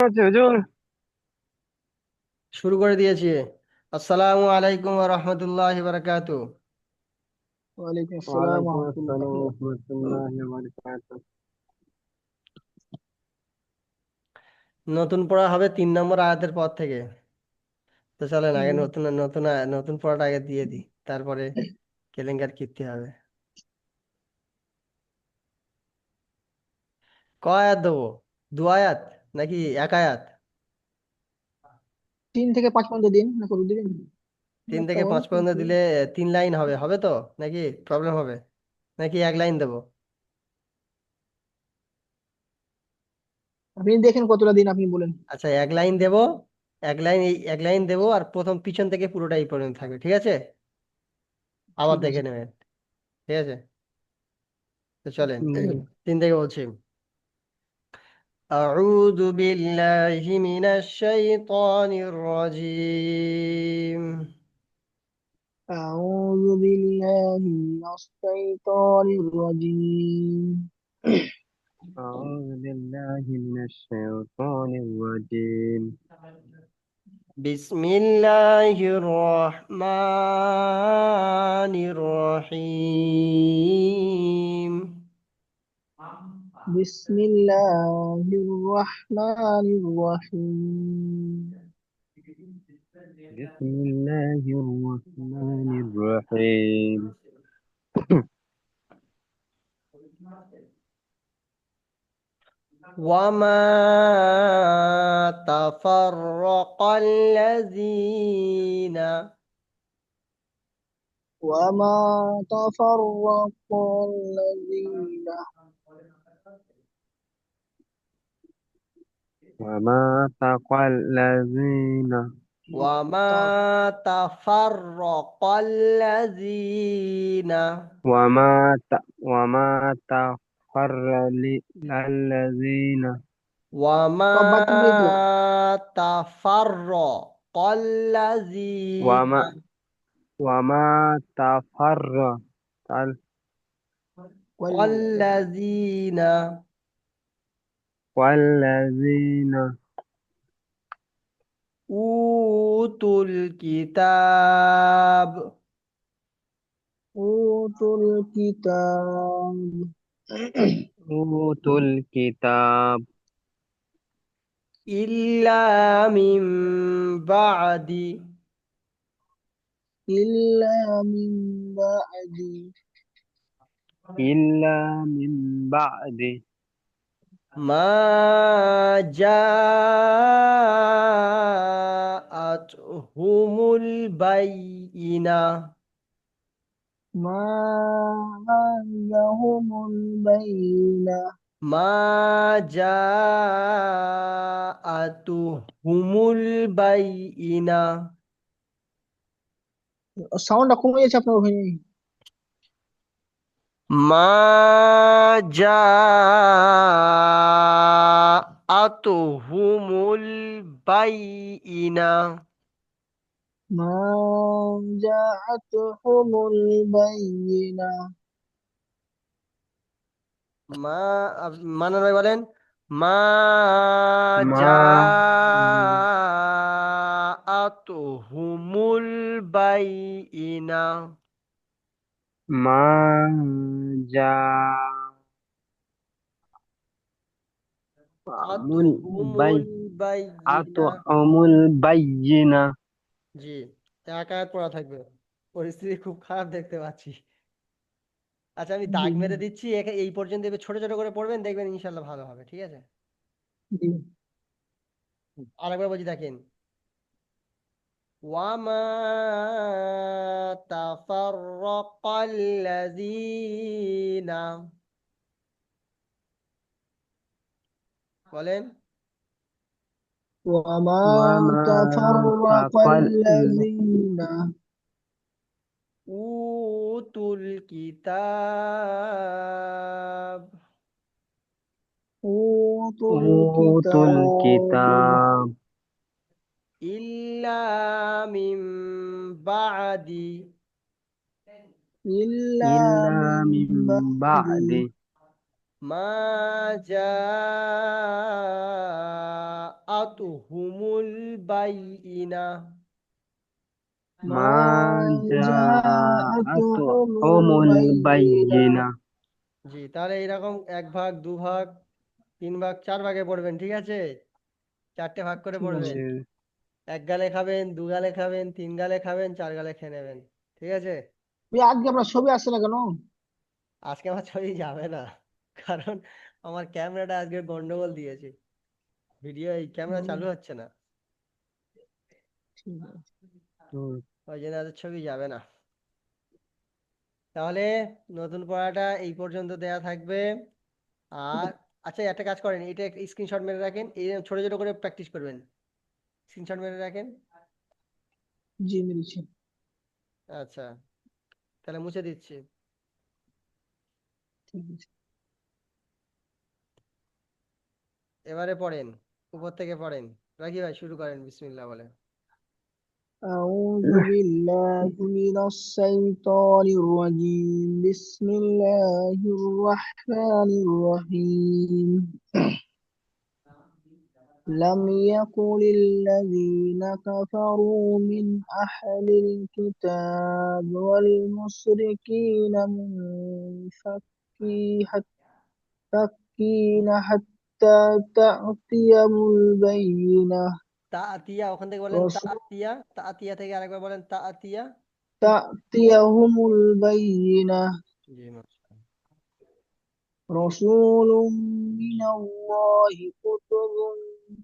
হচ্ছে হুজুর? শুরু করে দিয়েছি। আসসালামু আলাইকুম ওয়া রাহমাতুল্লাহি ওয়া বারাকাতুহু। ওয়ালাইকুম আসসালাম ওয়ালাইকুম আসসালাম রহমতুল্লাহ। রহমতুল্লাহি ওয়া বারাকাতুহু। নতুন পড়া হবে 3 নম্বর আয়াতের পর থেকে। তো চলেন আগে জি। নতুন নতুন নতুন পড়াটা আগে দিয়ে দিই, তারপরে কেলেঙ্কার কীর্তি হবে। ক আয়াত দেবো? 2 আয়াত নাকি 1 আয়াত? 3 থেকে 5 পর্যন্ত দিন, না কত দিবেন? তিন একটা থেকে হোক পাঁচ পর্যন্ত কিন্তু। দিলে 3 লাইন হবে, হবে তো? নাকি প্রবলেম হবে? নাকি 1 লাইন দেবো? আপনি দেখেন কতটা দিন, আপনি বলেন। আচ্ছা, 1 লাইন দেবো। 1 লাইন, এই 1 লাইন দেবো, আর প্রথম পিছন থেকে পুরোটা এই পর্যন্ত থাকবে, ঠিক আছে? আবার ঠিক দেখে আছে। নেবেন, ঠিক আছে? তো চলেন, হুম। 3 থেকে বলছি। أعوذ بالله من الشيطان الرجيم. أعوذ بالله من الشيطان الرجيم. أعوذ بالله من الشيطان الرجيم. بسم الله الرحمن الرحيم. بسم الله الرحمن الرحيم. بسم الله الرحمن الرحيم. وما تفرق الذين وما تفرق الذين وما تقى الذين ت- وما تفرق الذين وما تفر الذين وما সব বাদ দিয়ে দিলাম। تفرق الذين وما وما تفر والذين والذين والذين أوتوا الكتاب أوتوا الكتاب أوتوا الكتاب إلا من بعد إلا من بعد إلا من بعد ما جاءتهم البينة ما لهم البينة. ما جاءتهم البينة সাউন্ডটা কমে যাচ্ছে আপনার ওখানে। ما جاءتهم البينة ما جاءتهم البينة. মা মানার ভাই বলেন। মা ما জাআতুহুমুল বাইইনা। ما আতুহুমুল বাইয়িনা। جاءهم البينة. জি, এক আয়াত পড়া থাকবে। পরিস্থিতি খুব খারাপ দেখতে পাচ্ছি। আচ্ছা, আমি জি দাগ মেরে দিচ্ছি, এই পর্যন্ত এবার ছোট ছোট করে পড়বেন, দেখবেন ইনশাল্লাহ ভালো হবে, ঠিক আছে? জি। আরেকবার বলছি, দেখেন। وما تفرق الذين বলেন وما وما تفرق تقل الذين أوتوا الكتاب أوتوا أوتوا الكتاب الكتاب إلا من بعد إلا إلا من من بعد بعد ما جاءتهم জাআতুহুমুল বাইয়িনা। মা جاءتهم জাআতুহুমুল البينة বায়্যিনা। জি, তাহলে এইরকম 1 ভাগ 2 ভাগ 3 ভাগ 4 ভাগে পড়বেন, ঠিক আছে? 4টে ভাগ করে ঠিক আছে পড়বেন। জি, 1 গালে খাবেন, 2 গালে খাবেন, 3 গালে খাবেন, 4 গালে খেয়ে নেবেন, ঠিক আছে? আজকে আপনার ছবি আসছে না কেন? আজকে আমার ছবি যাবে না, কারণ আমার ক্যামেরাটা আজকে গন্ডগোল দিয়েছে। ভিডিও এই ক্যামেরা হুম, চালু হচ্ছে না, ঠিক আছে। হুম, ওই জন্য আজ ছবি যাবে না। তাহলে নতুন পড়াটা এই পর্যন্ত দেয়া থাকবে। আর আচ্ছা, একটা কাজ করেন, এটা স্ক্রিনশট মেরে রাখেন, এই ছোট ছোট করে প্র্যাকটিস করবেন। স্ক্রিনশট মেরে রাখেন। জি মেরেছি। আচ্ছা, তাহলে মুছে দিচ্ছি। ঠিক আছে। এবারে পড়েন, উপর থেকে পড়েন। রাখি ভাই, শুরু করেন বিসমিল্লাহ বলে। أعوذ بالله من الشيطان الرجيم بسم الله الرحمن الرحيم لم يكن الذين كفروا من أهل الكتاب والمشركين منفكين حتى تأتيهم البينة তা আতিয়া, ওখান থেকে বলেন তা رسول আতিয়া, তা আতিয়া থেকে আরেকবার বলেন তা আতিয়া। تأتيهم البينة জি মাশাআল্লাহ। رسول من الله كتب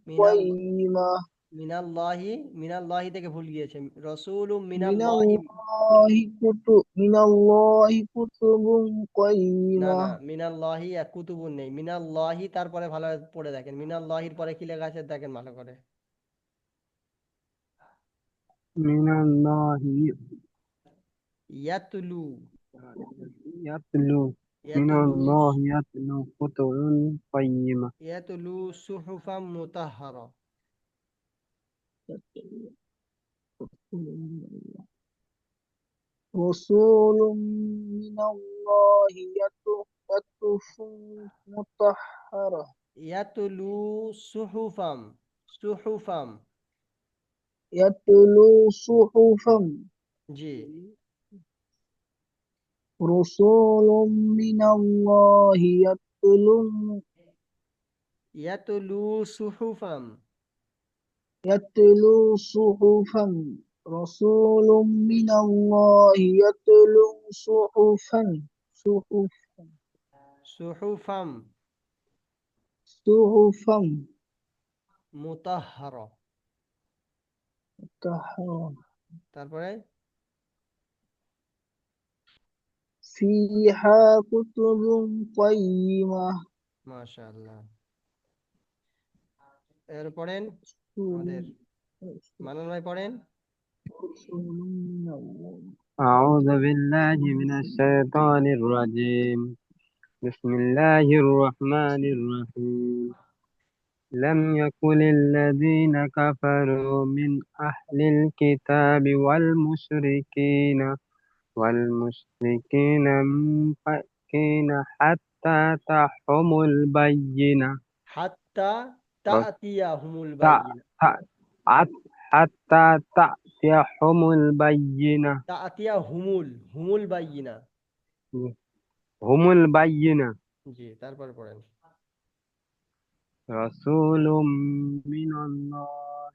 মিনাল قيمة মিনাল্লাহি, মিনাল্লাহি থেকে ভুল গিয়েছে, রসুলুম من মিনাল্লাহি। الله من الله كتب না قيمة না, মিনাল্লাহি এক কুতুবুন নেই, মিনাল্লাহি তারপরে ভালো পড়ে দেখেন, মিনাল্লাহির পরে কি লেখা আছে দেখেন ভালো করে। মিনাল্লাহি ইয়াতুলু, ইয়াতলু। ইয়াতুলু, মিনাল্লাহি ইয়াতলু কুতুবুন কাইয়্যিমা। ইয়াতুলু সুহুফাম মুতাহহারা। رسول من الله يطوف مطهرة ইয়াতুলু সুহুফাম, সুহুফাম। يتلو صحفا জি, رسول من الله ইয়াতুলু সুহুফাম। يتلو صحفا رسول من الله يتلو صحفا সুহুফাম صحفا মুতাহহারা। طهرا তারপরে فيها كتب قيمة মাশাআল্লাহ। এর পড়েন আমাদের মানান ভাই, পড়েন। رسول من الله أعوذ بالله من الشيطان الرجيم. بسم الله الرحمن الرحيم. لم يكن الذين كفروا من أهل الكتاب والمشركين منفكين حتى تحكم البينة. হাত্তা তাতিয়াহুমুল تا- বাইয়িনা। تا- حتى تأتيهم البينة. তাতিয়াহুমুল, হুমুল বাইয়িনা। هم البينة. জি, তারপরে পড়েন। رسول من الله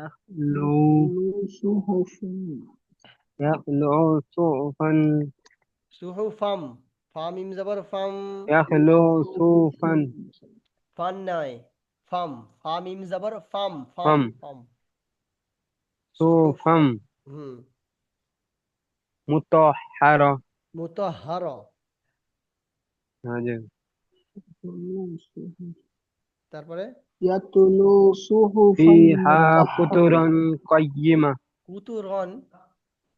يخلو يتلو صحفا يخلو صوفا সুহুফাম, ফাম ইম জবর ফাম, يخلو صوفا ফান নাই, ফাম, ফাম ইম জবর ফাম, ফাম فم ফাম। صوفا সুহুফাম, হুম, مطهرة. মুতাহহারা। هذا তারপরে يتلو صحفا فيها كتب مطهرة قيمة. কুতুরন,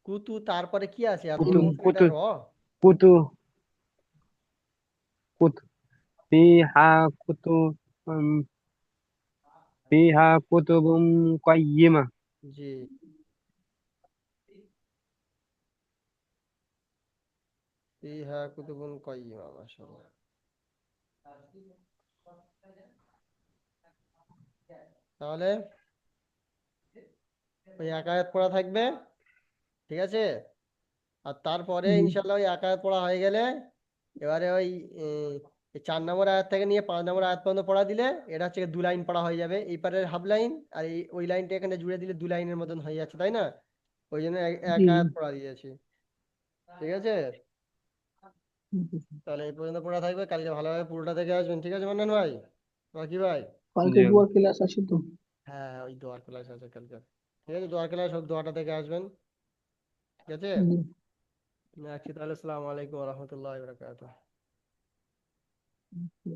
কুতু তারপরে কি আছে এত كتب লং এটা كتب র। كتب كتب فيها كتب فيها كتب قيمة. জি, ফিহা কুতুবুন কাইয়্যিমা, মাশাআল্লাহ। তাহলে ওই এক আয়াত পড়া থাকবে, ঠিক আছে? আর তারপরে জি ইনশাল্লাহ ওই এক আয়াত পড়া হয়ে গেলে এবারে ওই এই 4 নম্বর আয়াত থেকে নিয়ে 5 নম্বর আয়াত পর্যন্ত পড়া দিলে এটা হচ্ছে 2 লাইন পড়া হয়ে যাবে, এই পারের হাফ লাইন আর এই ওই লাইনটা এখানে জুড়ে দিলে 2 লাইনের মতন হয়ে যাচ্ছে, তাই না? ওই জন্য এক জি আয়াত পড়া দিয়েছি, ঠিক আছে? জি। তাহলে এই পর্যন্ত পড়া থাকবে, কালকে ভালোভাবে পুরোটা দেখে আসবেন, ঠিক আছে মান্নান ভাই, বাকি ভাই? কালকে জি দুয়ার ক্লাস আছে তো। হ্যাঁ হ্যাঁ, ওই দোয়ার ক্লাস আছে কালকে, ঠিক আছে? দোয়ার ক্লাস সব দোয়াটা দেখে আসবেন, ঠিক আছে? জি রাখছি তাহলে, আসসালামু আলাইকুম রহমতুল্লাহ বরকাত। জি।